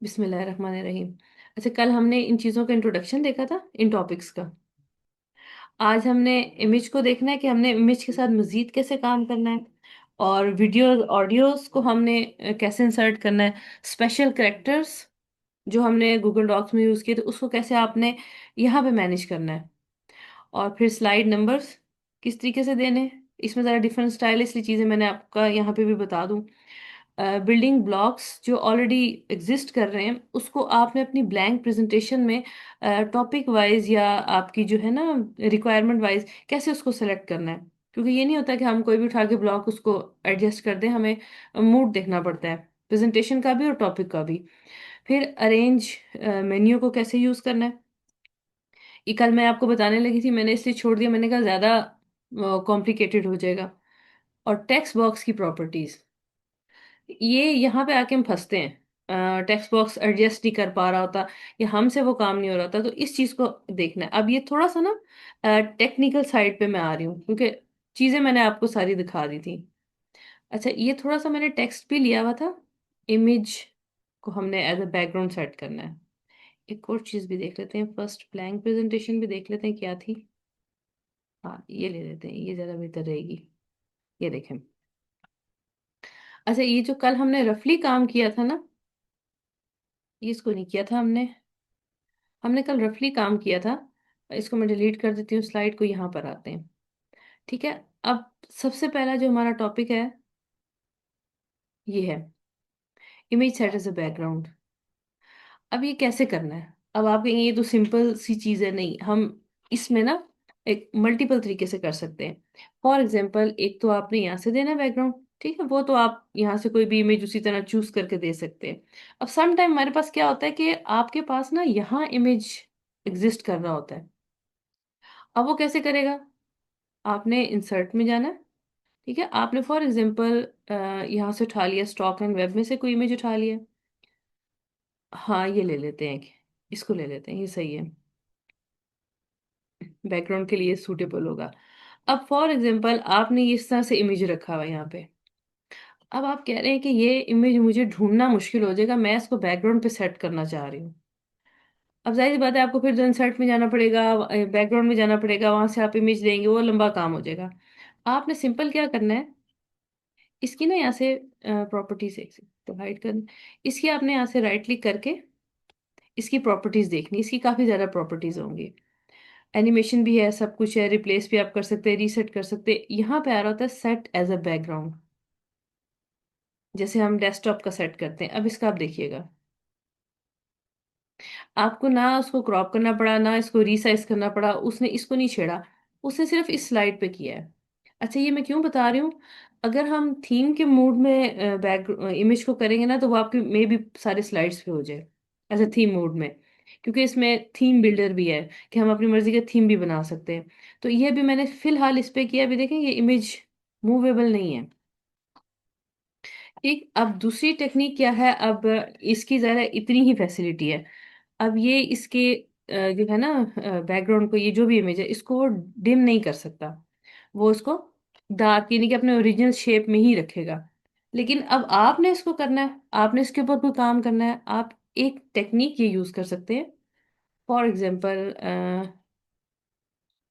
बिस्मिल्लाहिर्रहमानिर्रहीम। अच्छा, कल हमने इन चीज़ों का इंट्रोडक्शन देखा था, इन टॉपिक्स का। आज हमने इमेज को देखना है कि हमने इमेज के साथ मज़ीद कैसे काम करना है, और वीडियो ऑडियोज़ को हमने कैसे इंसर्ट करना है। स्पेशल कैरेक्टर्स जो हमने गूगल डॉक्स में यूज़ किए थे, उसको कैसे आपने यहाँ पे मैनेज करना है। और फिर स्लाइड नंबर्स किस तरीके से देने हैं। इसमें ज़रा डिफरेंट स्टाइल, इसलिए चीज़ें मैंने आपका यहाँ पे भी बता दूँ। बिल्डिंग ब्लॉक्स जो ऑलरेडी एग्जिस्ट कर रहे हैं, उसको आपने अपनी ब्लैंक प्रेजेंटेशन में टॉपिक वाइज या आपकी जो है ना रिक्वायरमेंट वाइज कैसे उसको सेलेक्ट करना है। क्योंकि ये नहीं होता कि हम कोई भी उठा के ब्लॉक उसको एडजस्ट कर दें, हमें मूड देखना पड़ता है, प्रेजेंटेशन का भी और टॉपिक का भी। फिर अरेंज मेन्यू को कैसे यूज़ करना है, ये कल मैं आपको बताने लगी थी, मैंने इसलिए छोड़ दिया, मैंने कहा ज़्यादा कॉम्प्लिकेटेड हो जाएगा। और टेक्स्ट बॉक्स की प्रॉपर्टीज़, ये यहाँ पे आके हम फंसते हैं। टेक्स्ट बॉक्स एडजस्ट नहीं कर पा रहा होता, या हमसे वो काम नहीं हो रहा था, तो इस चीज़ को देखना है। अब ये थोड़ा सा ना टेक्निकल साइड पे मैं आ रही हूँ, क्योंकि चीज़ें मैंने आपको सारी दिखा दी थी। अच्छा, ये थोड़ा सा मैंने टेक्स्ट भी लिया हुआ था। इमेज को हमने एज अ बैकग्राउंड सेट करना है। एक और चीज़ भी देख लेते हैं, फर्स्ट ब्लैंक प्रेजेंटेशन भी देख लेते हैं क्या थी। हाँ, ये ले लेते हैं, ये ज़्यादा बेहतर रहेगी। ये देखें। अच्छा, ये जो कल हमने रफली काम किया था ना, ये इसको नहीं किया था हमने। हमने कल रफली काम किया था। इसको मैं डिलीट कर देती हूँ, स्लाइड को, यहाँ पर आते हैं। ठीक है। अब सबसे पहला जो हमारा टॉपिक है, ये है image set as a background. अब ये कैसे करना है। अब आप कहेंगे ये तो सिंपल सी चीज़ है। नहीं, हम इसमें ना एक मल्टीपल तरीके से कर सकते हैं। फॉर एग्जाम्पल, एक तो आपने यहाँ से देना है बैकग्राउंड, ठीक है, वो तो आप यहाँ से कोई भी इमेज उसी तरह चूज करके दे सकते हैं। अब सम टाइम हमारे पास क्या होता है कि आपके पास ना यहाँ इमेज एग्जिस्ट कर रहा होता है। अब वो कैसे करेगा। आपने इंसर्ट में जाना है, ठीक है, आपने फॉर एग्जांपल यहाँ से उठा लिया, स्टॉक एंड वेब में से कोई इमेज उठा लिया। हाँ, ये ले लेते हैं, इसको ले लेते हैं, ये सही है, बैकग्राउंड के लिए सूटेबल होगा। अब फॉर एग्जांपल आपने ये इस तरह से इमेज रखा हुआ है यहाँ पे। अब आप कह रहे हैं कि ये इमेज मुझे ढूंढना मुश्किल हो जाएगा, मैं इसको बैकग्राउंड पे सेट करना चाह रही हूँ। अब जाहिर सी बात है, आपको फिर इंसर्ट में जाना पड़ेगा, बैकग्राउंड में जाना पड़ेगा, वहां से आप इमेज लेंगे, वो लंबा काम हो जाएगा। आपने सिंपल क्या करना है, इसकी ना यहाँ से प्रॉपर्टीज एक से प्रोवाइड कर, इसकी आपने यहाँ से राइट क्लिक करके इसकी प्रॉपर्टीज देखनी। इसकी काफी ज्यादा प्रॉपर्टीज होंगी, एनिमेशन भी है, सब कुछ है, रिप्लेस भी आप कर सकते हैं, रीसेट कर सकते हैं। यहाँ पे आ रहा होता है सेट एज अ बैकग्राउंड, जैसे हम डेस्कटॉप का सेट करते हैं। अब इसका आप देखिएगा, आपको ना उसको क्रॉप करना पड़ा, ना इसको रीसाइज करना पड़ा, उसने इसको नहीं छेड़ा, उसने सिर्फ इस स्लाइड पे किया है। अच्छा, ये मैं क्यों बता रही हूँ, अगर हम थीम के मूड में बैक इमेज को करेंगे ना, तो वो आपके मे भी सारे स्लाइड्स पे हो जाए एज अ थीम मूड में। क्योंकि इसमें थीम बिल्डर भी है कि हम अपनी मर्जी का थीम भी बना सकते हैं। तो ये भी मैंने फिलहाल इस पे किया। अभी देखें, ये इमेज मूवेबल नहीं है। ठीक, अब दूसरी टेक्निक क्या है। अब इसकी ज़रा इतनी ही फैसिलिटी है। अब ये इसके जो है ना बैकग्राउंड को, ये जो भी इमेज है, इसको वो डिम नहीं कर सकता। वो इसको डार्क, यानी कि अपने ओरिजिनल शेप में ही रखेगा। लेकिन अब आपने इसको करना है, आपने इसके ऊपर कोई काम करना है, आप एक टेक्निक ये यूज कर सकते हैं। फॉर एग्जाम्पल,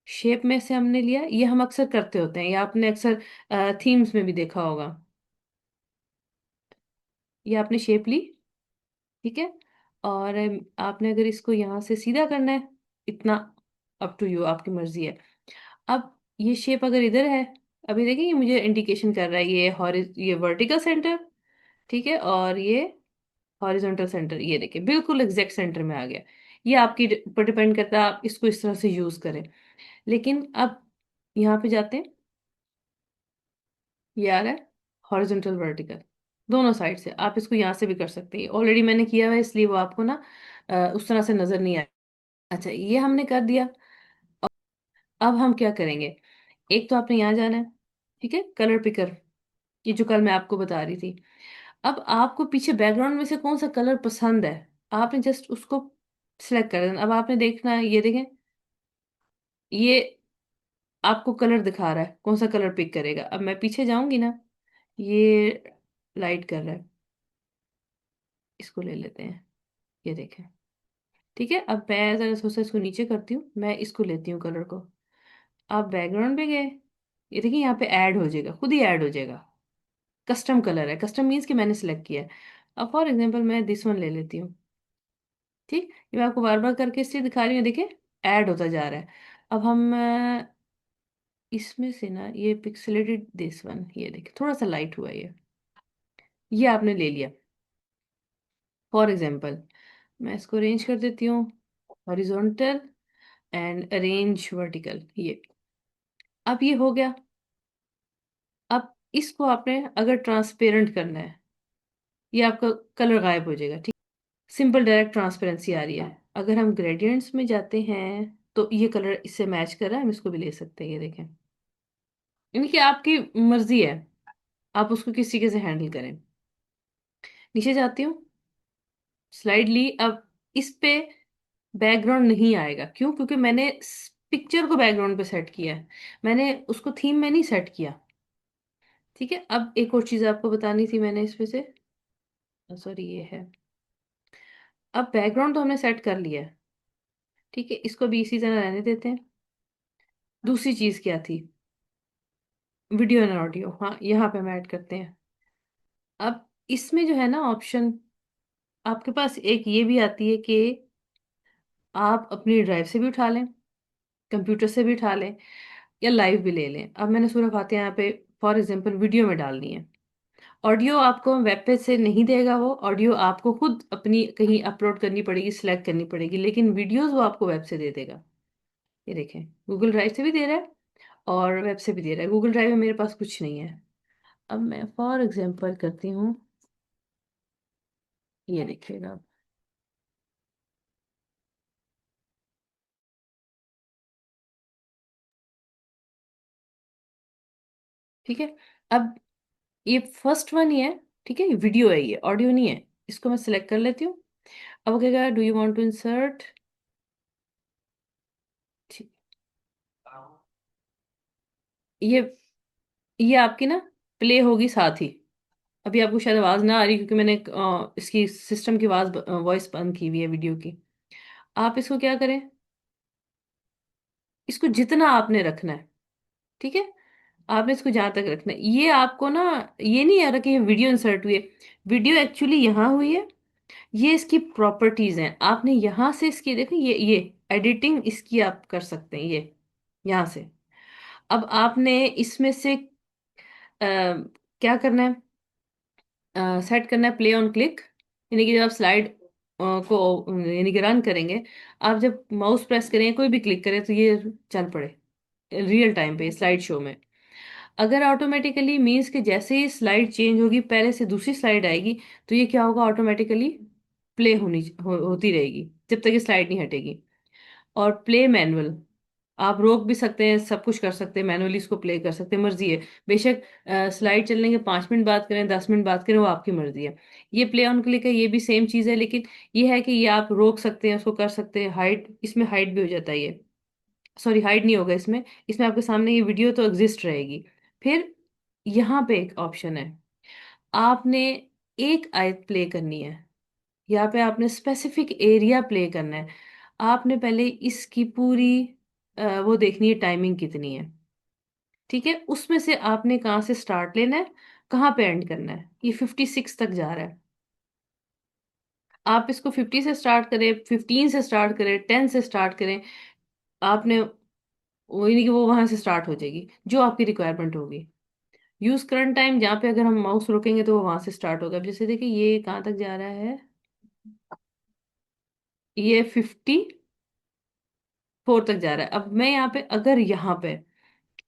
शेप में से हमने लिया, ये हम अक्सर करते होते हैं, या आपने अक्सर थीम्स में भी देखा होगा। ये आपने शेप ली, ठीक है, और आपने अगर इसको यहाँ से सीधा करना है, इतना अप टू यू, आपकी मर्जी है। अब ये शेप अगर इधर है, अभी देखिए ये मुझे इंडिकेशन कर रहा है, ये वर्टिकल सेंटर, ठीक है, और ये हॉरिजॉन्टल सेंटर। ये देखिए बिल्कुल एग्जैक्ट सेंटर में आ गया। ये आपकी पर डिपेंड करता है, आप इसको इस तरह से यूज करें। लेकिन अब यहाँ पे जाते हैं, ये आ रहा है हॉरिजॉन्टल वर्टिकल, दोनों साइड से। आप इसको यहाँ से भी कर सकते हैं, ऑलरेडी मैंने किया हुआ है, इसलिए वो आपको ना उस तरह से नजर नहीं आए। अच्छा, ये हमने कर दिया। अब हम क्या करेंगे, एक तो आपने यहाँ जाना है, ठीक है, कलर पिकर, ये जो कल मैं आपको बता रही थी। अब आपको पीछे बैकग्राउंड में से कौन सा कलर पसंद है, आपने जस्ट उसको सिलेक्ट कर देना। अब आपने देखना है, ये देखें, ये आपको कलर दिखा रहा है, कौन सा कलर पिक करेगा। अब मैं पीछे जाऊंगी ना, ये लाइट कर रहा है, इसको ले लेते हैं, ये देखें। ठीक है, अब मैं जरा सोचा इसको नीचे करती हूँ, मैं इसको लेती हूँ कलर को। आप बैकग्राउंड पे गए, ये देखिए यहाँ पे ऐड हो जाएगा, खुद ही ऐड हो जाएगा। कस्टम कलर है, कस्टम मीन्स कि मैंने सिलेक्ट किया है। अब फॉर एग्जांपल मैं दिस वन ले लेती हूँ। ठीक, ये मैं आपको बार बार करके इसलिए दिखा रही हूँ, देखिए ऐड होता जा रहा है। अब हम इसमें से ना ये पिक्सेलेटेड दिस वन, ये देखिए थोड़ा सा लाइट हुआ ये आपने ले लिया। फॉर एग्जांपल मैं इसको अरेंज कर देती हूँ हॉरिजॉन्टल एंड अरेंज वर्टिकल, ये अब ये हो गया। अब इसको आपने अगर ट्रांसपेरेंट करना है, ये आपका कलर गायब हो जाएगा। ठीक, सिंपल डायरेक्ट ट्रांसपेरेंसी आ रही है। अगर हम ग्रेडियंट्स में जाते हैं तो ये कलर इससे मैच कर रहा है, हम इसको भी ले सकते हैं, ये देखें। इनकी आपकी मर्जी है, आप उसको किस तरीके से हैंडल करें। नीचे जाती हूँ, स्लाइड ली। अब इस पे बैकग्राउंड नहीं आएगा, क्यों? क्योंकि मैंने पिक्चर को बैकग्राउंड पे सेट किया है, मैंने उसको थीम में नहीं सेट किया। ठीक है, अब एक और चीज आपको बतानी थी मैंने इसमें से, सॉरी ये है। अब बैकग्राउंड तो हमने सेट कर लिया है, ठीक है, इसको भी इसी तरह रहने देते हैं। दूसरी चीज क्या थी? वीडियो एंड ऑडियो, हाँ यहाँ पे हम ऐड करते हैं। अब इसमें जो है ना ऑप्शन, आपके पास एक ये भी आती है कि आप अपनी ड्राइव से भी उठा लें, कंप्यूटर से भी उठा लें, या लाइव भी ले लें। अब मैंने सूरह फातिहा यहाँ पे फॉर एग्जांपल वीडियो में डालनी है। ऑडियो आपको वेब पेज से नहीं देगा, वो ऑडियो आपको खुद अपनी कहीं अपलोड करनी पड़ेगी, सिलेक्ट करनी पड़ेगी, लेकिन वीडियोस वो आपको वेब से दे देगा। ये देखें, गूगल ड्राइव से भी दे रहा है और वेब से भी दे रहा है। गूगल ड्राइव में मेरे पास कुछ नहीं है। अब मैं फॉर एग्जांपल करती हूँ, ये देखिएगा आप। ठीक है, अब ये फर्स्ट वन ही है, ठीक है, वीडियो है, ये ऑडियो नहीं है। इसको मैं सिलेक्ट कर लेती हूँ। अब क्या, do you want to insert, ये ये आपकी ना प्ले होगी साथ ही। अभी आपको शायद आवाज ना आ रही, क्योंकि मैंने इसकी सिस्टम की आवाज वॉइस बंद की हुई है वीडियो की। आप इसको क्या करें, इसको जितना आपने रखना है, ठीक है, आपने इसको जहां तक रखना है। ये आपको ना, ये नहीं आ रहा कि ये वीडियो इंसर्ट हुई है, वीडियो एक्चुअली यहाँ हुई है। ये इसकी प्रॉपर्टीज हैं, आपने यहाँ से इसकी देखो, ये एडिटिंग इसकी आप कर सकते हैं, ये यहाँ से। अब आपने इसमें से क्या करना है, सेट करना है प्ले ऑन क्लिक, यानी कि जब आप स्लाइड को यानी कि रन करेंगे, आप जब माउस प्रेस करें, कोई भी क्लिक करें, तो ये चल पड़े रियल टाइम पे स्लाइड शो में। अगर ऑटोमेटिकली मीन्स कि जैसे ही स्लाइड चेंज होगी, पहले से दूसरी स्लाइड आएगी, तो ये क्या होगा, ऑटोमेटिकली प्ले होती रहेगी जब तक ये स्लाइड नहीं हटेगी। और प्ले मैनुअल, आप रोक भी सकते हैं, सब कुछ कर सकते हैं, मैनुअली इसको प्ले कर सकते हैं, मर्जी है। बेशक स्लाइड चलने के 5 मिनट बात करें, 10 मिनट बात करें, वो आपकी मर्जी है। ये प्ले ऑन क्लिक है, ये भी सेम चीज़ है, लेकिन ये है कि ये आप रोक सकते हैं, उसको कर सकते हैं हाइड, इसमें हाइड भी हो जाता है ये। सॉरी, हाइड नहीं होगा इसमें, इसमें आपके सामने ये वीडियो तो एग्जिस्ट रहेगी। फिर यहाँ पे एक ऑप्शन है, आपने एक आयत प्ले करनी है, यहाँ पे आपने स्पेसिफिक एरिया प्ले करना है। आपने पहले इसकी पूरी वो देखनी है, टाइमिंग कितनी है। ठीक है, उसमें से आपने कहाँ से स्टार्ट लेना है, कहाँ पे एंड करना है। ये 56 तक जा रहा है, आप इसको 50 से स्टार्ट करें, 15 से स्टार्ट करें, 10 से स्टार्ट करें, आपने वही नहीं कि वो वहां से स्टार्ट हो जाएगी जो आपकी रिक्वायरमेंट होगी। यूज करंट टाइम, जहाँ पे अगर हम माउस रोकेंगे तो वो वहां से स्टार्ट होगा। अब जैसे देखिए ये कहाँ तक जा रहा है, ये 54 तक जा रहा है। अब मैं यहाँ पे, अगर यहाँ पे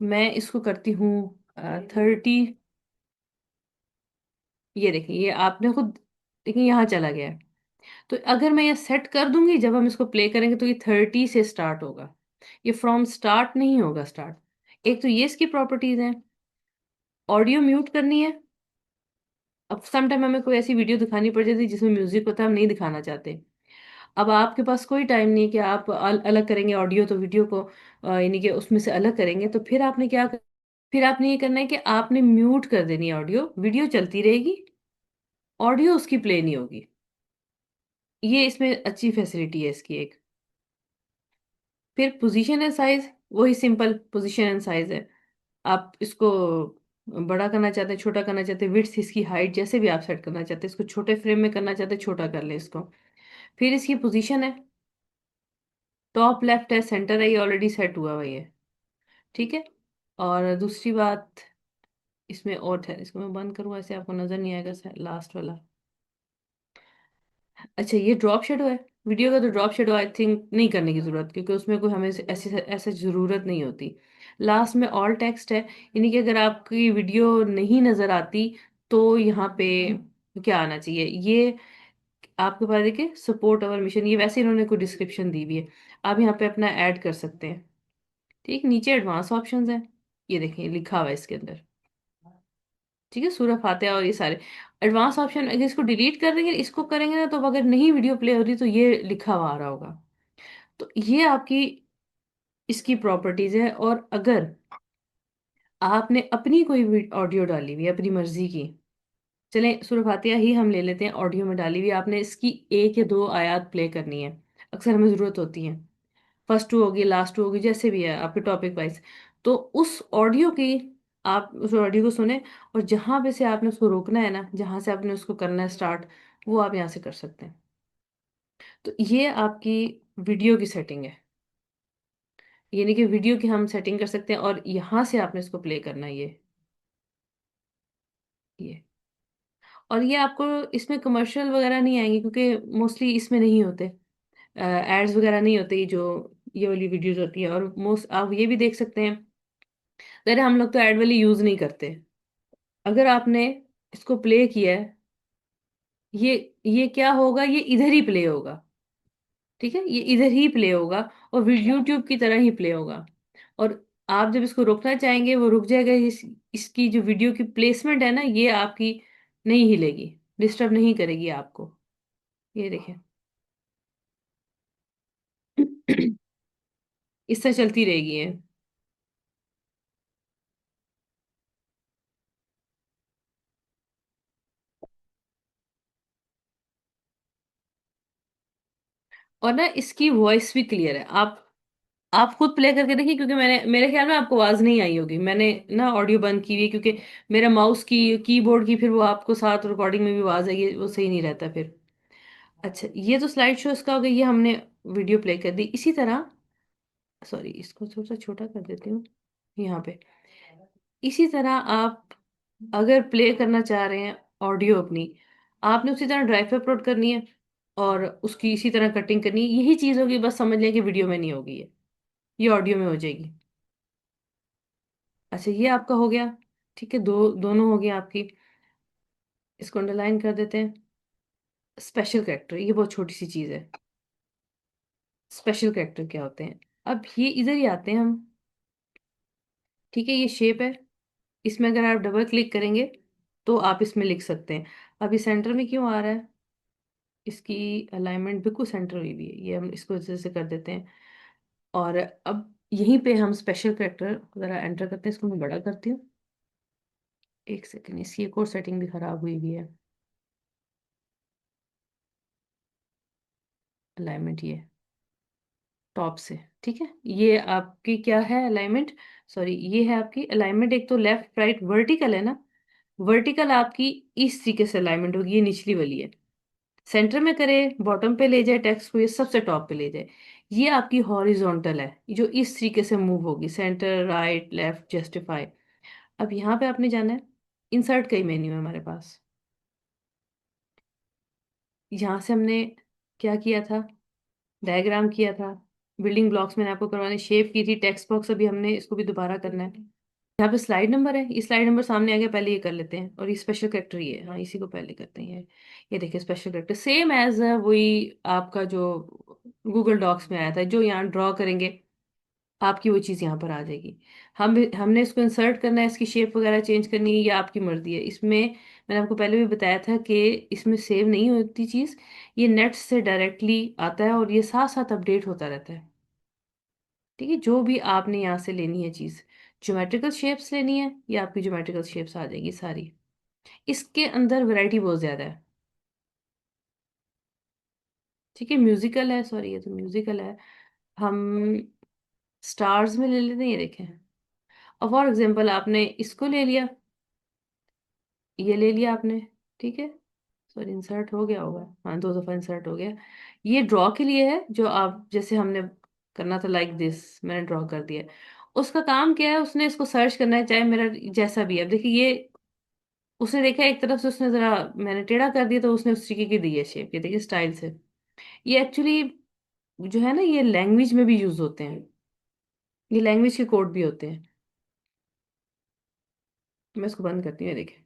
मैं इसको करती हूँ 30, ये देखिए ये आपने खुद देखिए यहाँ चला गया है। तो अगर मैं ये सेट कर दूंगी, जब हम इसको प्ले करेंगे तो ये 30 से स्टार्ट होगा, ये फ्रॉम स्टार्ट नहीं होगा स्टार्ट। एक तो ये इसकी प्रॉपर्टीज हैं। ऑडियो म्यूट करनी है, अब सम टाइम हमें कोई ऐसी वीडियो दिखानी पड़ जाती है जिसमें म्यूजिक होता है, हम नहीं दिखाना चाहते। अब आपके पास कोई टाइम नहीं है कि आप अलग करेंगे ऑडियो तो वीडियो को यानी कि उसमें से अलग करेंगे, तो फिर आपने फिर आपने ये करना है कि आपने म्यूट कर देनी है ऑडियो, वीडियो चलती रहेगी, ऑडियो उसकी प्ले नहीं होगी। ये इसमें अच्छी फैसिलिटी है इसकी एक। फिर पोजीशन एंड साइज, वही सिंपल पोजीशन एंड साइज है। आप इसको बड़ा करना चाहते हैं, छोटा करना चाहते हैं, विड्थ इसकी हाइट जैसे भी आप सेट करना चाहते हैं, इसको छोटे फ्रेम में करना चाहते हैं छोटा कर ले इसको। फिर इसकी पोजीशन है, टॉप लेफ्ट है, सेंटर है, ये ऑलरेडी सेट हुआ हुआ ही है। ठीक है। और दूसरी बात इसमें और है, इसको मैं बंद करूँ ऐसे आपको नजर नहीं आएगा लास्ट वाला। अच्छा, ये ड्रॉप शेडो है। वीडियो का तो ड्रॉप शेडो आई थिंक नहीं करने की जरूरत, क्योंकि उसमें कोई हमें ऐसी ऐसे जरूरत नहीं होती। लास्ट में ऑल टेक्स्ट है, यानी कि अगर आपकी वीडियो नहीं नजर आती तो यहाँ पे क्या आना चाहिए, ये आपके पास देखिए सपोर्ट अवर मिशन, ये वैसे इन्होंने कोई डिस्क्रिप्शन दी हुई है। आप यहाँ पे अपना ऐड कर सकते हैं। ठीक, नीचे एडवांस ऑप्शंस है, ये देखिए लिखा हुआ है इसके अंदर। ठीक है, सूरह फातिहा और ये सारे एडवांस ऑप्शन, अगर इसको डिलीट कर देंगे, इसको करेंगे ना, तो अगर नहीं वीडियो प्ले हो रही तो ये लिखा हुआ आ रहा होगा। तो ये आपकी इसकी प्रॉपर्टीज है। और अगर आपने अपनी कोई ऑडियो डाली हुई है अपनी मर्जी की, चलें सूरह फातिहा ही हम ले लेते हैं, ऑडियो में डाली हुई है, आपने इसकी एक या दो आयत प्ले करनी है, अक्सर हमें जरूरत होती है, फर्स्ट टू होगी लास्ट टू होगी जैसे भी है आपके टॉपिक वाइज, तो उस ऑडियो की आप उस ऑडियो को सुने, और जहां पे से आपने उसको रोकना है ना, जहां से आपने उसको करना है स्टार्ट, वो आप यहाँ से कर सकते हैं। तो ये आपकी वीडियो की सेटिंग है, यानी कि वीडियो की हम सेटिंग कर सकते हैं, और यहाँ से आपने इसको प्ले करना है ये। और ये आपको इसमें कमर्शियल वगैरह नहीं आएंगे, क्योंकि मोस्टली इसमें नहीं होते एड्स वगैरह, नहीं होते ये जो ये वाली वीडियोज होती है। और मोस्ट आप ये भी देख सकते हैं, अरे हम लोग तो एड वाली यूज नहीं करते। अगर आपने इसको प्ले किया है, ये ये क्या होगा, ये इधर ही प्ले होगा। ठीक है, ये इधर ही प्ले होगा, और यूट्यूब की तरह ही प्ले होगा। और आप जब इसको रोकना चाहेंगे वो रुक जाएगा। इसकी जो वीडियो की प्लेसमेंट है ना, ये आपकी नहीं हिलेगी, डिस्टर्ब नहीं करेगी आपको। ये देखें इस तरह चलती रहेगी ये। और ना इसकी वॉइस भी क्लियर है। आप खुद प्ले करके देखिए, क्योंकि मैंने मेरे ख्याल में आपको आवाज नहीं आई होगी, मैंने ना ऑडियो बंद की हुई है, क्योंकि मेरा माउस की कीबोर्ड की फिर वो आपको साथ रिकॉर्डिंग में भी आवाज आएगी, वो सही नहीं रहता फिर। अच्छा, ये तो स्लाइड शो इसका हो गया, ये हमने वीडियो प्ले कर दी। इसी तरह, सॉरी इसको थोड़ा सा छोटा कर देती हूँ यहाँ पे। इसी तरह आप अगर प्ले करना चाह रहे हैं ऑडियो अपनी, आपने उसी तरह ड्राइव पे अपलोड करनी है, और उसकी इसी तरह कटिंग करनी है। यही चीज होगी, बस समझ लें कि वीडियो में नहीं होगी ये ऑडियो में हो जाएगी। अच्छा, ये आपका हो गया। ठीक है, दोनों हो गया आपकी। इसको अंडरलाइन कर देते हैं। स्पेशल कैरेक्टर, ये बहुत छोटी सी चीज है। स्पेशल कैरेक्टर क्या होते हैं, अब ये इधर ही आते हैं हम। ठीक है, ये शेप है, इसमें अगर आप डबल क्लिक करेंगे तो आप इसमें लिख सकते हैं। अब ये सेंटर में क्यों आ रहा है, इसकी अलाइनमेंट बिल्कुल सेंटर हुई भी है, ये हम इसको इस तरह से कर देते हैं। और अब यहीं पे हम स्पेशल कैरेक्टर जरा एंटर करते हैं, इसको मैं बड़ा करती हूँ। एक सेकेंड, इसकी एक और सेटिंग भी खराब हुई भी है, अलाइनमेंट ये टॉप से। ठीक है, ये आपकी क्या है अलाइनमेंट, सॉरी ये है आपकी अलाइनमेंट, एक तो लेफ्ट राइट वर्टिकल है ना, वर्टिकल आपकी इस तरीके से अलाइनमेंट होगी, ये निचली वाली है। सेंटर में करे, बॉटम पे ले जाए टेक्स्ट को, ये सबसे टॉप पे ले जाए। ये आपकी हॉरिजॉन्टल है, जो इस तरीके से मूव होगी, सेंटर राइट लेफ्ट जस्टिफाई। अब यहाँ पे आपने जाना है, इंसर्ट का ही मेन्यू है हमारे पास। यहाँ से हमने क्या किया था, डायग्राम किया था, बिल्डिंग ब्लॉक्स मैंने आपको करवाने, शेप की थी, टेक्स्ट बॉक्स अभी हमने इसको भी दोबारा करना है। यहाँ पे स्लाइड नंबर है, ये स्लाइड नंबर सामने आ गया, पहले ये कर लेते हैं। और ये स्पेशल कैरेक्टर ही है, हाँ इसी को पहले करते हैं। ये देखिए स्पेशल कैरेक्टर सेम एज वही आपका जो गूगल डॉक्स में आया था, जो यहाँ ड्रॉ करेंगे आपकी वो चीज़ यहाँ पर आ जाएगी। हमने इसको इंसर्ट करना है, इसकी शेप वगैरह चेंज करनी है, ये आपकी मर्जी है। इसमें मैंने आपको पहले भी बताया था कि इसमें सेव नहीं होती चीज़, ये नेट से डायरेक्टली आता है, और ये साथ साथ अपडेट होता रहता है। ठीक है, जो भी आपने यहाँ से लेनी है चीज़, ज्योमेट्रिकल शेप्स लेनी है, ये आपकी ज्योमेट्रिकल शेप्स आ जाएगी सारी। इसके अंदर वैरायटी बहुत ज़्यादा है। ठीक है, म्यूजिकल है, सॉरी ये तो म्यूजिकल है। हम स्टार्स में ले लेते हैं, ये देखें। और फॉर एग्जाम्पल आपने इसको ले लिया, ये ले लिया आपने, ठीक है। सॉरी, इंसर्ट हो गया होगा, हाँ 2 दफा इंसर्ट हो गया। ये ड्रॉ के लिए है, जो आप जैसे हमने करना था लाइक दिस, मैंने ड्रॉ कर दिया। उसका काम क्या है, उसने इसको सर्च करना है, चाहे मेरा जैसा भी है। अब देखिए ये, उसने देखा एक तरफ से, उसने जरा मैंने टेढ़ा कर दिया तो उसने उस तरीके की दी है शेप, ये देखिए स्टाइल से। ये एक्चुअली जो है ना, ये लैंग्वेज में भी यूज होते हैं, ये लैंग्वेज के कोड भी होते हैं। मैं इसको बंद करती हूँ, ये देखिए।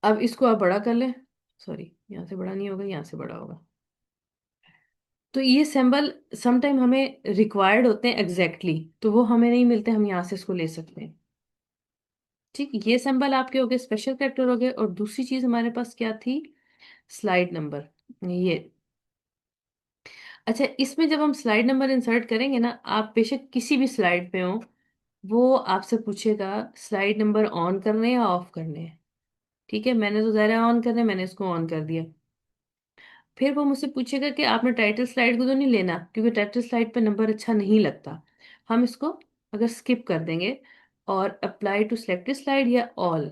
अब इसको आप बड़ा कर लें, सॉरी यहाँ से बड़ा नहीं होगा, यहाँ से बड़ा होगा। तो ये सिंबल समटाइम हमें रिक्वायर्ड होते हैं एग्जैक्टली तो वो हमें नहीं मिलते, हम यहाँ से इसको ले सकते हैं। ठीक, ये सिंबल आपके हो गए, स्पेशल कैरेक्टर हो गए। और दूसरी चीज हमारे पास क्या थी, स्लाइड नंबर। ये, अच्छा, इसमें जब हम स्लाइड नंबर इंसर्ट करेंगे ना, आप बेशक किसी भी स्लाइड पे हो, वो आपसे पूछेगा स्लाइड नंबर ऑन करने या ऑफ करने हैं। ठीक है, मैंने तो ज़ाहिर ऑन करने, मैंने इसको ऑन कर दिया। फिर वो मुझसे पूछेगा कि आपने टाइटल स्लाइड को तो नहीं लेना, क्योंकि टाइटल स्लाइड पे नंबर अच्छा नहीं लगता। हम इसको अगर स्किप कर देंगे और अप्लाई टू सिलेक्टेड स्लाइड या ऑल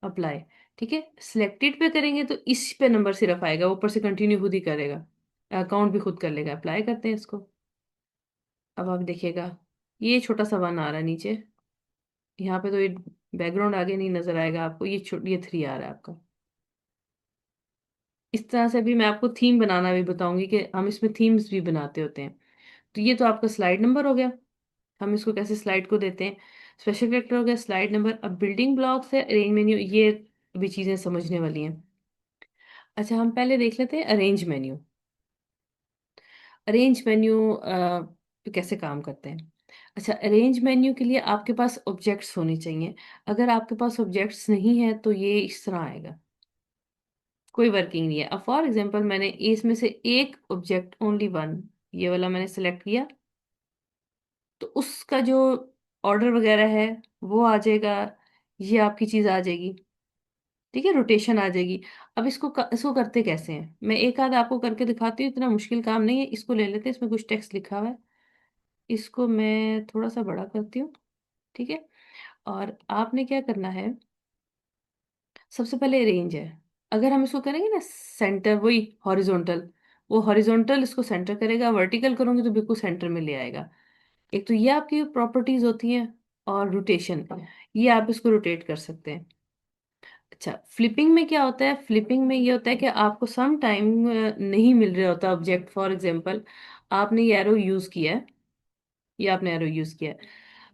अप्लाई, ठीक है, सिलेक्टेड पे करेंगे तो इस पे नंबर सिर्फ आएगा, ऊपर से कंटिन्यू खुद ही करेगा, अकाउंट भी खुद कर लेगा। अप्लाई करते हैं इसको। अब आप देखिएगा, ये छोटा सा वन आ रहा है नीचे, यहाँ पे तो ये बैकग्राउंड आगे नहीं नजर आएगा आपको, ये 3 आ रहा है आपका। इस तरह से भी मैं आपको थीम बनाना भी बताऊंगी कि हम इसमें थीम्स भी बनाते होते हैं। तो ये तो आपका स्लाइड नंबर हो गया, हम इसको कैसे स्लाइड को देते हैं। स्पेशल कैरेक्टर हो गया, स्लाइड नंबर। अब बिल्डिंग ब्लॉक्स है, अरेंज मेन्यू, ये भी चीजें समझने वाली हैं। अच्छा, हम पहले देख लेते हैं अरेंज मेन्यू। अरेंज मेन्यू कैसे काम करते हैं। अच्छा, अरेंज मेन्यू के लिए आपके पास ऑब्जेक्ट्स होने चाहिए। अगर आपके पास ऑब्जेक्ट्स नहीं है तो ये इस तरह आएगा, कोई वर्किंग नहीं है। अब फॉर एग्जांपल मैंने इसमें से एक ऑब्जेक्ट, ओनली वन, ये वाला मैंने सेलेक्ट किया, तो उसका जो ऑर्डर वगैरह है वो आ जाएगा, ये आपकी चीज आ जाएगी। ठीक है, रोटेशन आ जाएगी। अब इसको करते कैसे हैं, मैं एक आध आपको करके दिखाती हूँ, इतना मुश्किल काम नहीं है। इसको ले लेते हैं, इसमें कुछ टेक्स्ट लिखा हुआ है, इसको मैं थोड़ा सा बड़ा करती हूँ। ठीक है, और आपने क्या करना है, सबसे पहले रेंज है। अगर हम इसको करेंगे ना सेंटर, वही हॉरिजॉन्टल, वो हॉरिजॉन्टल इसको सेंटर करेगा, वर्टिकल करूंगी तो बिल्कुल सेंटर में ले आएगा। एक तो ये आपकी प्रॉपर्टीज होती हैं, और रोटेशन, ये आप इसको रोटेट कर सकते हैं। अच्छा, फ्लिपिंग में क्या होता है, फ्लिपिंग में ये होता है कि आपको सम टाइम नहीं मिल रहा होता ऑब्जेक्ट। फॉर एग्जांपल आपने ये एरो यूज किया है, ये आपने एरो यूज किया है।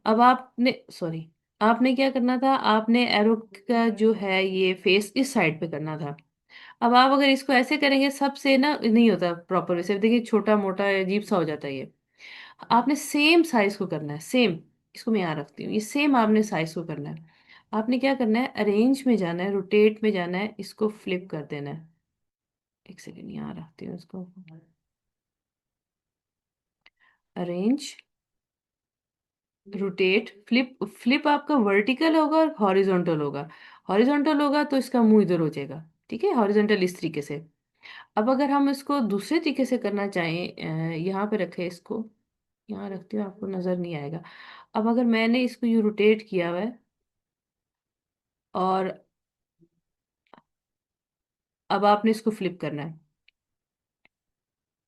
अब आपने, सॉरी, आपने क्या करना था, आपने एरो का जो है ये फेस इस साइड पे करना था। अब आप अगर इसको ऐसे करेंगे, सबसे ना नहीं होता प्रॉपर वैसे, देखिए छोटा मोटा अजीब सा हो जाता है ये। आपने सेम साइज को करना है, सेम, इसको मैं यहाँ रखती हूँ, ये सेम आपने साइज को करना है। आपने क्या करना है, अरेंज में जाना है, रोटेट में जाना है, इसको फ्लिप कर देना है। एक सेकेंड, यहाँ रखती हूँ इसको, अरेंज, रोटेट, फ्लिप। फ्लिप आपका वर्टिकल होगा और हॉरिजॉन्टल होगा। हॉरिजॉन्टल होगा तो इसका मुंह इधर हो जाएगा, ठीक है, हॉरिजॉन्टल इस तरीके से। अब अगर हम इसको दूसरे तरीके से करना चाहें, यहाँ पे रखें इसको, यहाँ रखती हूँ, आपको नजर नहीं आएगा। अब अगर मैंने इसको यू रोटेट किया हुआ है, और अब आपने इसको फ्लिप करना है,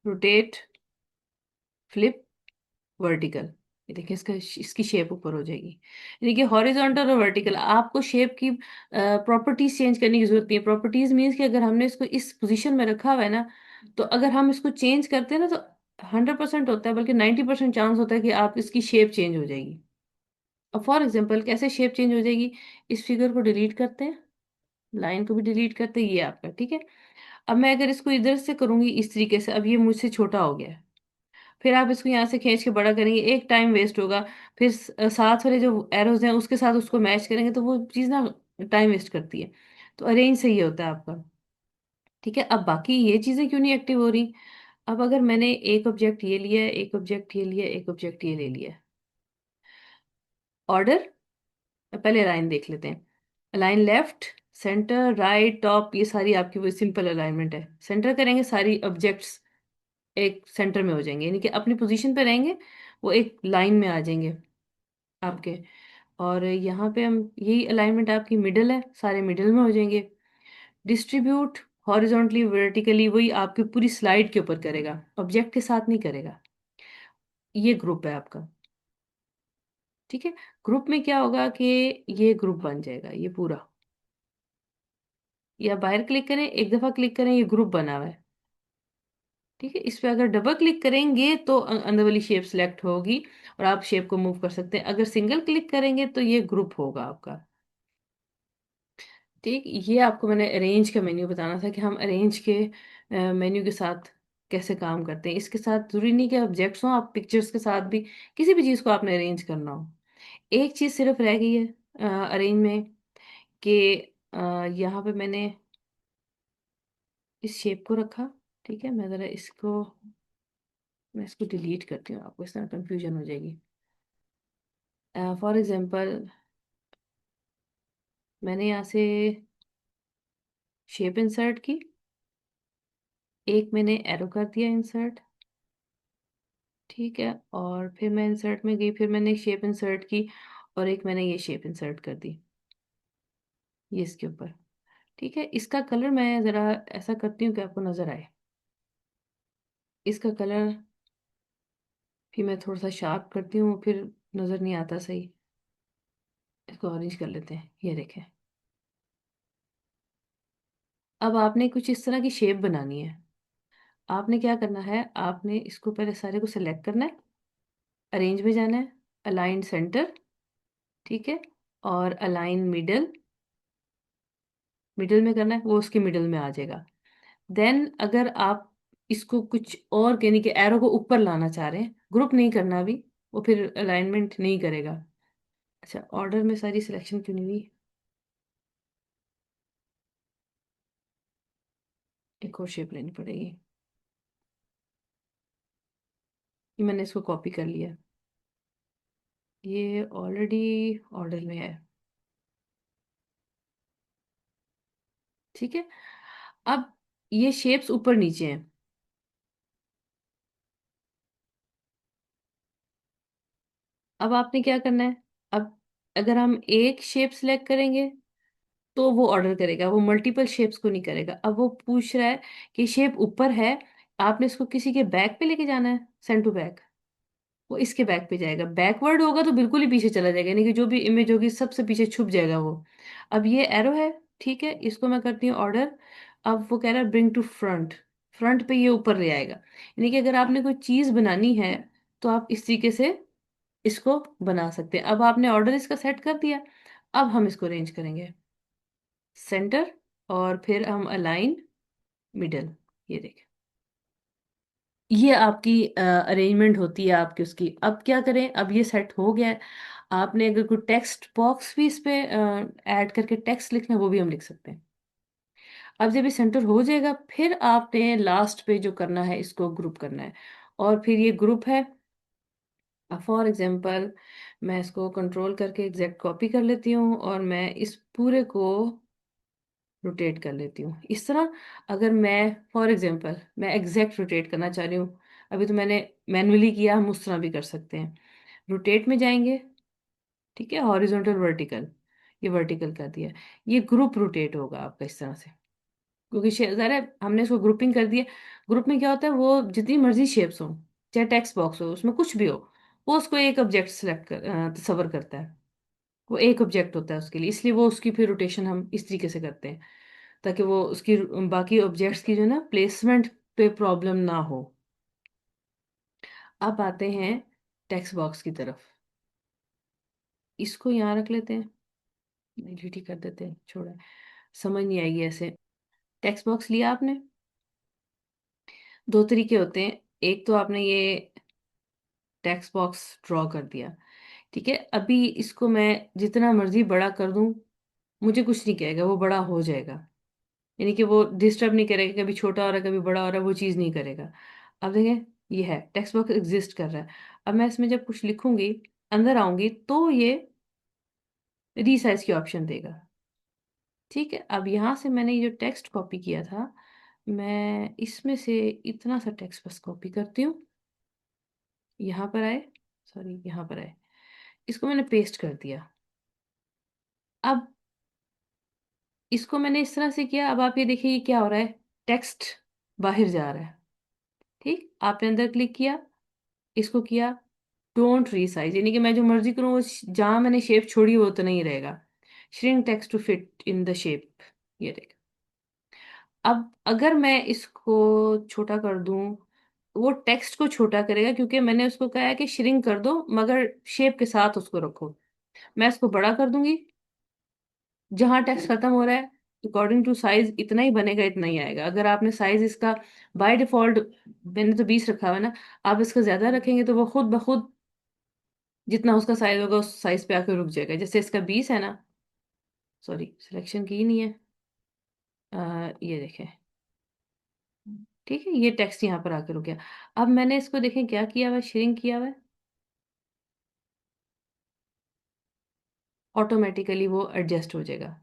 रोटेट, फ्लिप, वर्टिकल। ये देखिए, इसकी शेप ऊपर हो जाएगी। देखिए, हॉरिजॉन्टल और वर्टिकल, आपको शेप की प्रॉपर्टीज चेंज करने की जरूरत नहीं है। प्रॉपर्टीज मीन्स कि अगर हमने इसको इस पोजीशन में रखा हुआ है ना, तो अगर हम इसको चेंज करते हैं ना, तो 100% होता है, बल्कि 90% चांस होता है कि आप इसकी शेप चेंज हो जाएगी। अब फॉर एग्जाम्पल कैसे शेप चेंज हो जाएगी, इस फिगर को डिलीट करते हैं, लाइन को भी डिलीट करते हैं, ये आपका ठीक है। अब मैं अगर इसको इधर से करूंगी इस तरीके से, अब ये मुझसे छोटा हो गया है। फिर आप इसको यहाँ से खींच के बड़ा करेंगे, एक टाइम वेस्ट होगा। फिर साथ वाले जो एरोज हैं उसके साथ उसको मैच करेंगे, तो वो चीज़ ना टाइम वेस्ट करती है। तो अरेंज सही होता है आपका। ठीक है, अब बाकी ये चीज़ें क्यों नहीं एक्टिव हो रही। अब अगर मैंने एक ऑब्जेक्ट ये लिया है, एक ऑब्जेक्ट ये लिया, एक ऑब्जेक्ट ये ले लिया, ऑर्डर, पहले लाइन देख लेते हैं। Line left, centre, right, top, ये सारी आपकी वो सिंपल अलाइनमेंट है। सेंटर करेंगे, सारी ऑब्जेक्ट्स एक सेंटर में हो जाएंगे, यानी कि अपनी पोजीशन पे रहेंगे, वो एक लाइन में आ जाएंगे आपके। और यहाँ पे हम यही अलाइनमेंट आपकी मिडल है, सारे मिडल में हो जाएंगे। डिस्ट्रीब्यूट हॉरिजॉन्टली वर्टिकली, वही आपकी पूरी स्लाइड के ऊपर करेगा, ऑब्जेक्ट के साथ नहीं करेगा। ये ग्रुप है आपका। ठीक है। ग्रुप में क्या होगा कि ये ग्रुप बन जाएगा ये पूरा। या बाहर क्लिक करें, एक दफा क्लिक करें, ये ग्रुप बना हुआ है। ठीक है। इस पे अगर डबल क्लिक करेंगे तो अंदर वाली शेप सिलेक्ट होगी और आप शेप को मूव कर सकते हैं। अगर सिंगल क्लिक करेंगे तो ये ग्रुप होगा आपका। ठीक, ये आपको मैंने अरेंज का मेन्यू बताना था कि हम अरेंज के मेन्यू के साथ कैसे काम करते हैं। इसके साथ जरूरी नहीं कि ऑब्जेक्ट्स हों, आप पिक्चर्स के साथ भी किसी भी चीज़ को आपने अरेंज करना हो। एक चीज़ सिर्फ रह गई है अरेंज में, कि यहाँ पे मैंने इस शेप को रखा। ठीक है, मैं इसको डिलीट करती हूँ, आपको इस तरह कंफ्यूजन हो जाएगी। फॉर एग्जांपल, मैंने यहाँ से शेप इंसर्ट की, एक मैंने एरो कर दिया इंसर्ट। ठीक है, और फिर मैं इंसर्ट में गई, फिर मैंने एक शेप इंसर्ट की, और एक मैंने ये शेप इंसर्ट कर दी ये इसके ऊपर। ठीक है, इसका कलर मैं ज़रा ऐसा करती हूँ कि आपको नज़र आए। इसका कलर फिर मैं थोड़ा सा शार्प करती हूँ, फिर नज़र नहीं आता सही। इसको ऑरेंज कर लेते हैं, ये देखें। अब आपने कुछ इस तरह की शेप बनानी है। आपने क्या करना है, आपने इसको पहले सारे को सिलेक्ट करना है, अरेंज में जाना है, अलाइन सेंटर। ठीक है, और अलाइन मिडल, मिडल में करना है, वो उसके मिडल में आ जाएगा। देन अगर आप इसको कुछ और यानी कि एरो को ऊपर लाना चाह रहे हैं, ग्रुप नहीं करना अभी, वो फिर अलाइनमेंट नहीं करेगा। अच्छा, ऑर्डर में सारी सिलेक्शन क्यों नहीं हुई? एक और शेप लेनी पड़ेगी। ये मैंने इसको कॉपी कर लिया, ये ऑलरेडी ऑर्डर में है। ठीक है, अब ये शेप्स ऊपर नीचे हैं। अब आपने क्या करना है, अब अगर हम एक शेप सिलेक्ट करेंगे तो वो ऑर्डर करेगा, वो मल्टीपल शेप्स को नहीं करेगा। अब वो पूछ रहा है कि शेप ऊपर है, आपने इसको किसी के बैक पे लेके जाना है, सेंड टू बैक, वो इसके बैक पे जाएगा। बैकवर्ड होगा तो बिल्कुल ही पीछे चला जाएगा, यानी कि जो भी इमेज होगी सबसे पीछे छुप जाएगा वो। अब ये एरो है, ठीक है, इसको मैं करती हूँ ऑर्डर। अब वो कह रहा है ब्रिंग टू फ्रंट, फ्रंट पे ये ऊपर ले आएगा। यानी कि अगर आपने कोई चीज बनानी है तो आप इस तरीके से इसको बना सकते हैं। अब आपने ऑर्डर इसका सेट कर दिया, अब हम इसको अरेंज करेंगे सेंटर, और फिर हम अलाइन मिडल, ये देखें। ये आपकी अरेंजमेंट होती है आपकी उसकी। अब क्या करें, अब ये सेट हो गया है। आपने अगर कोई टेक्स्ट बॉक्स भी इस पे ऐड करके टेक्स्ट लिखना है, वो भी हम लिख सकते हैं। अब जब ये सेंटर हो जाएगा, फिर आपने लास्ट पे जो करना है, इसको ग्रुप करना है। और फिर ये ग्रुप है, फॉर एग्जांपल मैं इसको कंट्रोल करके एग्जैक्ट कॉपी कर लेती हूँ, और मैं इस पूरे को रोटेट कर लेती हूँ इस तरह। अगर मैं फॉर एग्जांपल मैं एग्जैक्ट रोटेट करना चाह रही हूँ, अभी तो मैंने मैन्युअली किया, हम उस तरह भी कर सकते हैं। रोटेट में जाएंगे, ठीक है, हॉरिजॉन्टल वर्टिकल, ये वर्टिकल कर दिया। ये ग्रुप रोटेट होगा आपका इस तरह से, क्योंकि ज़रा हमने इसको ग्रुपिंग कर दिया। ग्रुप में क्या होता है, वो जितनी मर्जी शेप्स हो, चाहे टेक्स्ट बॉक्स हो, उसमें कुछ भी हो, वो उसको एक ऑब्जेक्ट सेलेक्ट तस्वर करता है। वो एक ऑब्जेक्ट होता है उसके लिए, इसलिए वो उसकी फिर रोटेशन हम इस तरीके से करते हैं, ताकि वो उसकी बाकी ऑब्जेक्ट्स की जो है ना प्लेसमेंट पे प्रॉब्लम ना हो। अब आते हैं टेक्स्ट बॉक्स की तरफ, इसको यहाँ रख लेते हैं, डिलीट ही कर देते हैं, छोड़ा, समझ नहीं आएगी ऐसे। टेक्स्ट बॉक्स लिया आपने, दो तरीके होते हैं। एक तो आपने ये टेक्स्ट बॉक्स ड्रॉ कर दिया, ठीक है, अभी इसको मैं जितना मर्जी बड़ा कर दूं, मुझे कुछ नहीं कहेगा, वो बड़ा हो जाएगा। यानी कि वो डिस्टर्ब नहीं करेगा, कभी छोटा हो रहा है कभी बड़ा हो रहा है, वो चीज़ नहीं करेगा। अब देखें, ये है टेक्स्ट बॉक्स एग्जिस्ट कर रहा है। अब मैं इसमें जब कुछ लिखूंगी, अंदर आऊंगी, तो ये रीसाइज की ऑप्शन देगा। ठीक है, अब यहाँ से मैंने ये जो टेक्स्ट कॉपी किया था, मैं इसमें से इतना सा टेक्स्ट बस कॉपी करती हूँ। यहाँ पर आए, सॉरी यहाँ पर आए, इसको मैंने पेस्ट कर दिया। अब इसको मैंने इस तरह से किया, अब आप ये देखिए ये क्या हो रहा है, टेक्स्ट बाहर जा रहा है। ठीक, आपने अंदर क्लिक किया, इसको किया डोंट रीसाइज, यानी कि मैं जो मर्जी करूँ वो जहां मैंने शेप छोड़ी वो तो नहीं रहेगा। Shrink text to fit in the shape, ये देख। अब अगर मैं इसको छोटा कर दूं, वो टेक्स्ट को छोटा करेगा, क्योंकि मैंने उसको कहा है कि श्रिंक कर दो मगर शेप के साथ उसको रखो। मैं इसको बड़ा कर दूंगी, जहां टेक्स्ट खत्म हो रहा है अकॉर्डिंग टू साइज इतना ही बनेगा, इतना ही आएगा। अगर आपने साइज इसका बाय डिफॉल्ट, मैंने तो 20 रखा हुआ है ना, आप इसका ज्यादा रखेंगे तो वो खुद ब खुद जितना उसका साइज होगा उस साइज पे आकर रुक जाएगा। जैसे इसका 20 है ना, सॉरी सिलेक्शन की ही नहीं है, ये देखें। ठीक है, ये टेक्स्ट यहाँ पर आकर रुक गया। अब मैंने इसको देखें क्या किया हुआ है, श्रिंक किया हुआ है, ऑटोमेटिकली वो एडजस्ट हो जाएगा।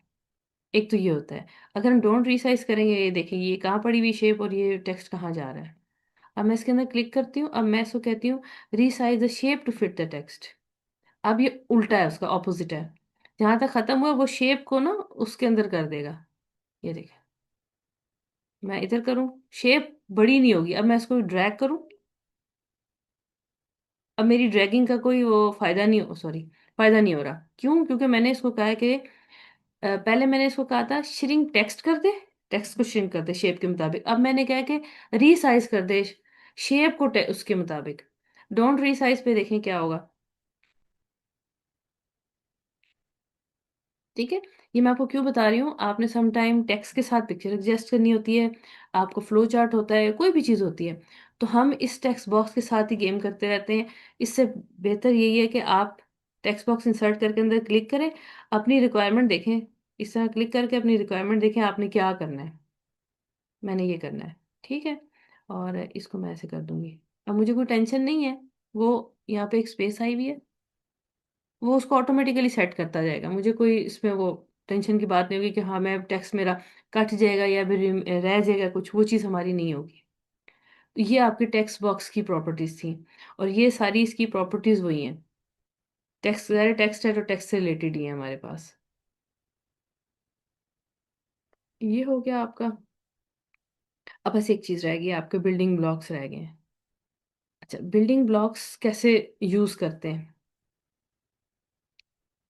एक तो ये होता है। अगर हम डोंट रीसाइज करेंगे, ये देखें ये कहाँ पड़ी हुई शेप और ये टेक्स्ट कहाँ जा रहा है। अब मैं इसके अंदर क्लिक करती हूँ, अब मैं इसको कहती हूँ resize the shape to fit the text. अब ये उल्टा है, उसका ऑपोजिट है। जहां तक खत्म हुआ वो शेप को ना उसके अंदर कर देगा। ये देखें, मैं इधर करूँ, शेप बड़ी नहीं होगी। अब मैं इसको ड्रैग करूँ, अब मेरी ड्रैगिंग का कोई वो फायदा नहीं हो, सॉरी फायदा नहीं हो रहा। क्यों? क्योंकि मैंने इसको कहा है कि पहले मैंने इसको कहा था श्रिंक टेक्स्ट कर दे, टेक्स्ट को श्रिंक कर दे शेप के मुताबिक। अब मैंने कहा कि रीसाइज कर दे शेप को उसके मुताबिक। डोंट रीसाइज पे देखें क्या होगा। ठीक है, ये मैं आपको क्यों बता रही हूँ, आपने सम टाइम टेक्स्ट के साथ पिक्चर एडजस्ट करनी होती है, आपको फ्लो चार्ट होता है, कोई भी चीज़ होती है, तो हम इस टेक्स्ट बॉक्स के साथ ही गेम करते रहते हैं। इससे बेहतर यही है कि आप टेक्स्ट बॉक्स इंसर्ट करके अंदर क्लिक करें, अपनी रिक्वायरमेंट देखें, इस तरह क्लिक करके अपनी रिक्वायरमेंट देखें आपने क्या करना है। मैंने ये करना है, ठीक है, और इसको मैं ऐसे कर दूंगी। अब मुझे कोई टेंशन नहीं है, वो यहाँ पे एक स्पेस आई हुई है, वो उसको ऑटोमेटिकली सेट करता जाएगा। मुझे कोई इसमें वो टेंशन की बात नहीं होगी कि हाँ मैं टेक्स्ट मेरा कट जाएगा या फिर रह जाएगा कुछ, वो चीज़ हमारी नहीं होगी। तो ये आपके टेक्स्ट बॉक्स की प्रॉपर्टीज थी, और ये सारी इसकी प्रॉपर्टीज वही हैं। टेक्स्ट सारे टेक्स्ट है तो टेक्स्ट से रिलेटेड ही है हमारे पास। ये हो गया आपका। अब बस एक चीज़ रह गई, आपके बिल्डिंग ब्लॉक्स रह गए हैं। अच्छा, बिल्डिंग ब्लॉक्स कैसे यूज़ करते हैं,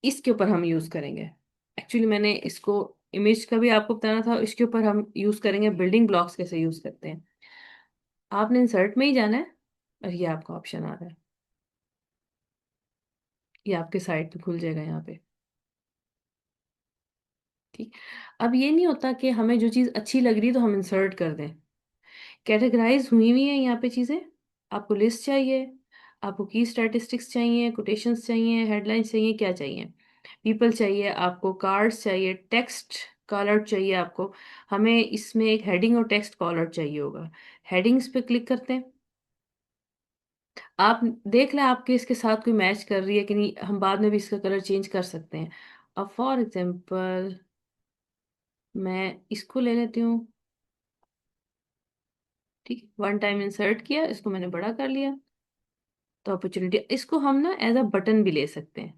इसके ऊपर हम यूज़ करेंगे। एक्चुअली मैंने इसको इमेज का भी आपको बताना था, इसके ऊपर हम यूज़ करेंगे बिल्डिंग ब्लॉक्स कैसे यूज़ करते हैं। आपने इंसर्ट में ही जाना है, और ये आपका ऑप्शन आ रहा है, ये आपके साइड पे खुल जाएगा यहाँ पे। ठीक, अब ये नहीं होता कि हमें जो चीज़ अच्छी लग रही है तो हम इंसर्ट कर दें। कैटेगराइज हुई हुई है यहाँ पे चीज़ें। आपको लिस्ट चाहिए, आपको की स्टैटिस्टिक्स चाहिए, कोटेशंस चाहिए, हेडलाइंस चाहिए, क्या चाहिए, पीपल चाहिए, आपको कार्ड्स चाहिए, टेक्स्ट कॉल आउट चाहिए आपको। हमें इसमें एक हेडिंग और टेक्स्ट कॉल आउट चाहिए होगा। हेडिंग्स पे क्लिक करते हैं, आप देख लें आपके इसके साथ कोई मैच कर रही है कि नहीं, हम बाद में भी इसका कलर चेंज कर सकते हैं। अब फॉर एग्जांपल मैं इसको ले लेती हूँ। ठीक, वन टाइम इंसर्ट किया, इसको मैंने बड़ा कर लिया। तो अपॉर्चुनिटी, इसको हम ना एज अ बटन भी ले सकते हैं।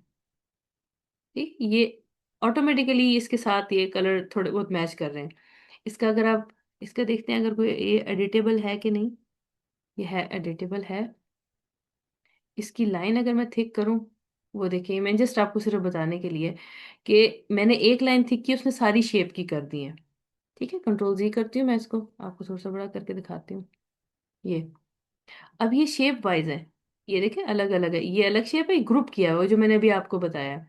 ठीक, ये ऑटोमेटिकली इसके साथ ये कलर थोड़े बहुत मैच कर रहे हैं। इसका अगर आप इसका देखते हैं अगर कोई ये एडिटेबल है कि नहीं, ये है एडिटेबल है। इसकी लाइन अगर मैं थिक करूं, वो देखिए मैं जस्ट आपको सिर्फ बताने के लिए कि मैंने एक लाइन थिक की, उसने सारी शेप की कर दी है। ठीक है, कंट्रोल जी करती हूँ मैं, इसको आपको थोड़ा सा बड़ा करके दिखाती हूँ। ये अब ये शेप वाइज है, ये देखें अलग अलग है, ये अलग शेप है, ग्रुप किया हुआ है, जो मैंने अभी आपको बताया।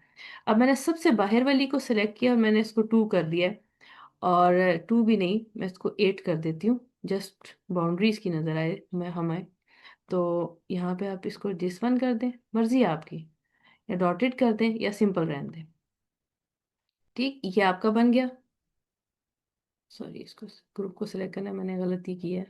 अब मैंने सबसे बाहर वाली को सिलेक्ट किया और मैंने इसको 2 कर दिया है। और 2 भी नहीं, मैं इसको 8 कर देती हूँ, जस्ट बाउंड्रीज की नजर आए मैं हमें। तो यहाँ पे आप इसको जिस वन कर दें, मर्जी है आपकी, या डॉटेड कर दें या सिंपल रहने दें। ठीक, ये आपका बन गया। सॉरी, इसको ग्रुप को सिलेक्ट करना मैंने गलती की है।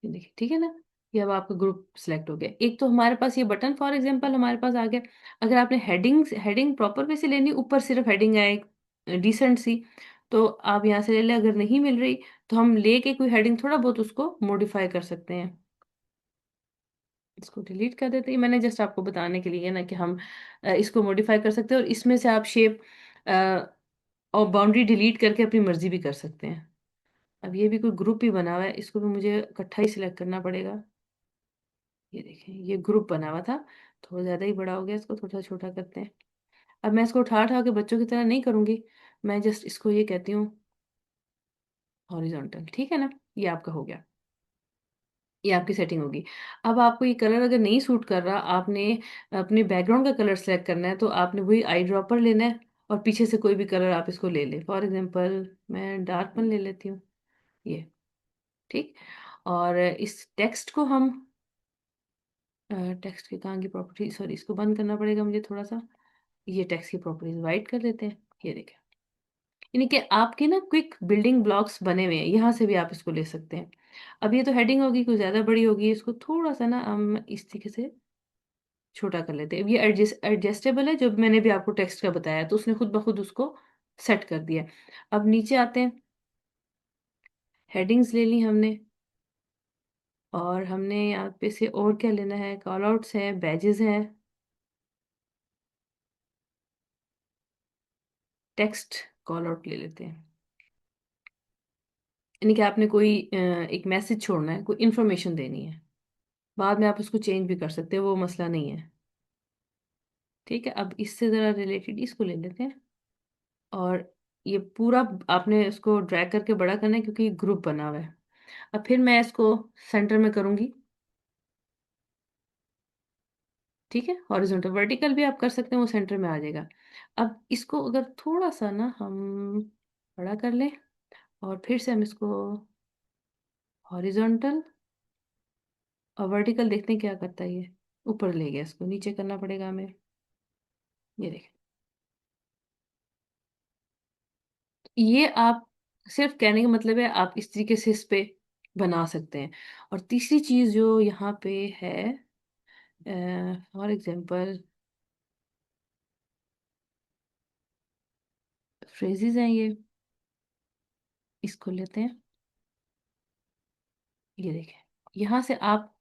ये देखिए ठीक है ना, ये अब आपका ग्रुप सिलेक्ट हो गया। एक तो हमारे पास ये बटन फॉर एग्जांपल हमारे पास आ गया। अगर आपने हेडिंग हेडिंग प्रॉपर वे से लेनी, ऊपर सिर्फ हेडिंग है एक डिसेंट सी, तो आप यहाँ से ले लें। अगर नहीं मिल रही तो हम लेके कोई हेडिंग थोड़ा बहुत उसको मॉडिफाई कर सकते हैं। इसको डिलीट कर देते हैं। मैंने जस्ट आपको बताने के लिए ना कि हम इसको मॉडिफाई कर सकते हैं, और इसमें से आप शेप और बाउंड्री डिलीट करके अपनी मर्जी भी कर सकते हैं। अब ये भी कोई ग्रुप ही बना हुआ है, इसको भी मुझे इकट्ठा ही सिलेक्ट करना पड़ेगा। ये देखें, ये ग्रुप बना हुआ था, थोड़ा ज़्यादा ही बड़ा हो गया, इसको थोड़ा छोटा करते हैं। अब मैं इसको उठा उठा के बच्चों की तरह नहीं करूँगी, मैं जस्ट इसको ये कहती हूँ हॉरिजॉन्टल, ठीक है ना। ये आपका हो गया, ये आपकी सेटिंग होगी। अब आपको ये कलर अगर नहीं सूट कर रहा, आपने अपने बैकग्राउंड का कलर सेलेक्ट करना है, तो आपने वही आई ड्रॉपर लेना है और पीछे से कोई भी कलर आप इसको ले लें। फॉर एग्जांपल मैं डार्क वन ले लेती हूँ, ये ठीक। और इस टेक्स्ट को हम टेक्स्ट की कहाँ की प्रॉपर्टी, सॉरी इसको बंद करना पड़ेगा मुझे थोड़ा सा। ये टेक्स्ट की प्रॉपर्टीज वाइट कर देते हैं। ये देखें, यानी कि आपके ना क्विक बिल्डिंग ब्लॉक्स बने हुए हैं, यहाँ से भी आप इसको ले सकते हैं। अब ये तो हेडिंग होगी, कुछ ज़्यादा बड़ी होगी, इसको थोड़ा सा ना हम इस तरीके से छोटा कर लेते हैं। अब ये एडजस्टेबल है, जो मैंने भी आपको टेक्स्ट का बताया, तो उसने खुद ब खुद उसको सेट कर दिया। अब नीचे आते हैं, हेडिंग्स ले ली हमने, और हमने यहाँ पे से और क्या लेना है, कॉल आउट्स हैं, बैजेस हैं, टेक्स्ट कॉल आउट ले लेते हैं। यानी कि आपने कोई एक मैसेज छोड़ना है, कोई इन्फॉर्मेशन देनी है, बाद में आप उसको चेंज भी कर सकते हैं, वो मसला नहीं है। ठीक है, अब इससे ज़रा रिलेटेड इसको ले लेते हैं, और ये पूरा आपने इसको ड्रैग करके बड़ा करना है, क्योंकि ग्रुप बना हुआ है। अब फिर मैं इसको सेंटर में करूंगी, ठीक है। हॉरिजॉन्टल वर्टिकल भी आप कर सकते हैं, वो सेंटर में आ जाएगा। अब इसको अगर थोड़ा सा ना हम बड़ा कर लें, और फिर से हम इसको हॉरिजॉन्टल और वर्टिकल देखते हैं क्या करता है ये। ऊपर ले गया, इसको नीचे करना पड़ेगा हमें। ये देखें, ये आप सिर्फ कहने का मतलब है, आप इस तरीके से इस पे बना सकते हैं। और तीसरी चीज जो यहाँ पे है, फॉर एग्जांपल फ्रेजेस हैं ये, इसको लेते हैं। ये देखें, यहाँ से आप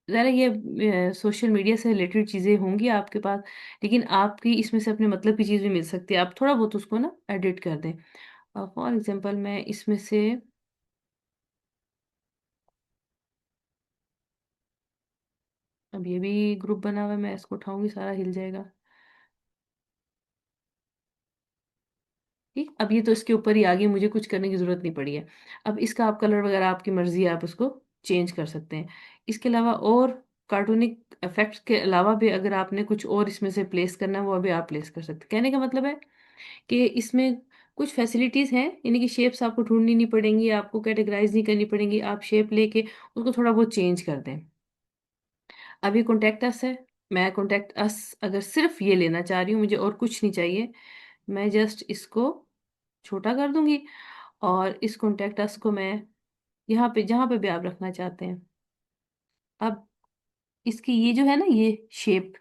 ज़रा ये सोशल मीडिया से रिलेटेड चीज़ें होंगी आपके पास, लेकिन आपकी इसमें से अपने मतलब की चीज़ भी मिल सकती है। आप थोड़ा बहुत उसको ना एडिट कर दें। फॉर एग्जांपल मैं इसमें से, अब ये भी ग्रुप बना हुआ है, मैं इसको उठाऊंगी सारा हिल जाएगा। ठीक, अब ये तो इसके ऊपर ही आ गई, मुझे कुछ करने की जरूरत नहीं पड़ी है। अब इसका आप कलर वगैरह आपकी मर्जी है, आप उसको चेंज कर सकते हैं। इसके अलावा और कार्टूनिक इफेक्ट्स के अलावा भी अगर आपने कुछ और इसमें से प्लेस करना है, वो अभी आप प्लेस कर सकते हैं। कहने का मतलब है कि इसमें कुछ फैसिलिटीज़ हैं, यानी कि शेप्स आपको ढूंढनी नहीं पड़ेंगी, आपको कैटेगराइज नहीं करनी पड़ेंगी, आप शेप लेके उसको थोड़ा बहुत चेंज कर दें। अभी कॉन्टेक्ट अस है, मैं कॉन्टेक्ट अस अगर सिर्फ ये लेना चाह रही हूँ, मुझे और कुछ नहीं चाहिए, मैं जस्ट इसको छोटा कर दूंगी, और इस कॉन्टेक्ट अस को मैं यहाँ पे जहाँ पे भी आप रखना चाहते हैं। अब इसकी ये जो है ना, ये शेप,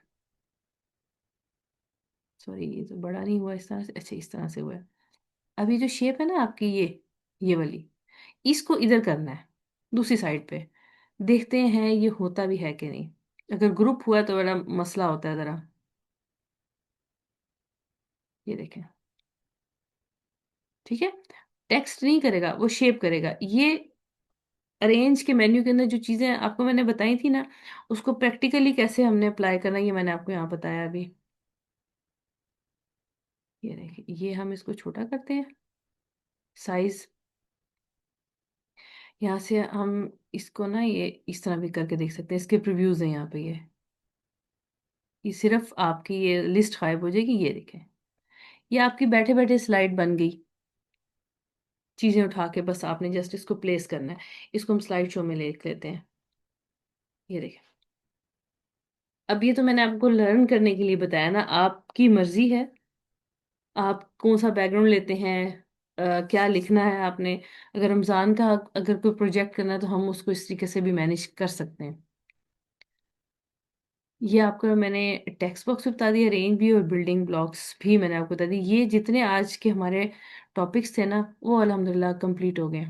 सॉरी ये तो बड़ा नहीं हुआ इस तरह से, अच्छा इस तरह से हुआ है। अब ये जो शेप है ना आपकी, ये वाली, इसको इधर करना है, दूसरी साइड पे। देखते हैं ये होता भी है कि नहीं। अगर ग्रुप हुआ तो बड़ा मसला होता है ज़रा। ये देखें, ठीक है। टेक्स्ट नहीं करेगा, वो शेप करेगा। ये अरेंज के मेन्यू के अंदर जो चीज़ें आपको मैंने बताई थी ना, उसको प्रैक्टिकली कैसे हमने अप्लाई करना, ये मैंने आपको यहाँ बताया अभी। ये देखिए, ये हम इसको छोटा करते हैं साइज। यहाँ से हम इसको ना ये इस तरह भी करके देख सकते हैं, इसके प्रीव्यूज हैं यहाँ पे। ये सिर्फ आपकी ये लिस्ट गायब हो जाएगी। ये देखें, ये आपकी बैठे बैठे स्लाइड बन गई। चीजें उठा के बस आपने जस्ट इसको प्लेस करना है। इसको हम स्लाइड शो में ले लेते हैं। ये देखें, अब ये तो मैंने आपको लर्न करने के लिए बताया ना, आपकी मर्जी है आप कौन सा बैकग्राउंड लेते हैं, क्या लिखना है आपने। अगर रमज़ान का अगर कोई प्रोजेक्ट करना है, तो हम उसको इस तरीके से भी मैनेज कर सकते हैं। ये आपको मैंने टेक्स्ट बॉक्स भी बता दिया, रेंज भी, और बिल्डिंग ब्लॉक्स भी मैंने आपको बता दी। ये जितने आज के हमारे टॉपिक्स थे ना, वो अल्हम्दुलिल्लाह कंप्लीट हो गए।